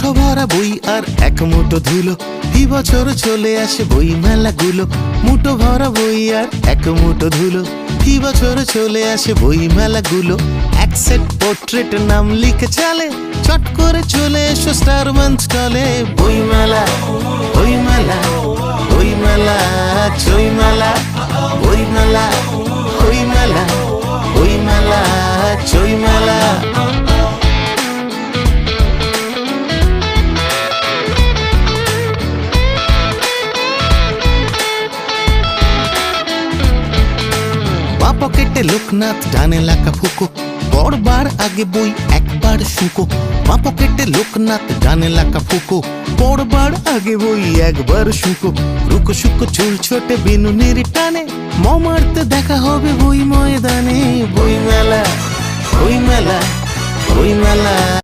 মুঠো ভরা বই আর এক মুঠো ধুলো, এই বছর চলে আসে বই মেলাগুলো। মুঠো ভরা বই আর এক মুঠো ধুলো, এই বছর চলে আসে বই মেলাগুলো। এক সেট পোর্ট্রেট নাম লিখে চালে, চট করে চলে এসো স্টার মঞ্চ কলে। বই মেলা, বই মেলা, বই মেলা, চই মেলা, বই মেলা, বই মেলা, বই মেলা, চই মেলা। বা পকেটে লোকনাথ, ডানে লাকা ফুকো, পড়বার আগে বই একবার শুকো। বা পকেটে লোকনাথ, ডানে লাকা ফুকো, পড়বার আগে বই একবার শুকো। রুকো শুকো চুল ছোটে বিনুনির টানে, মারতে দেখা হবে বই ময়দানে। বই মেলা, বই মেলা, বই মেলা।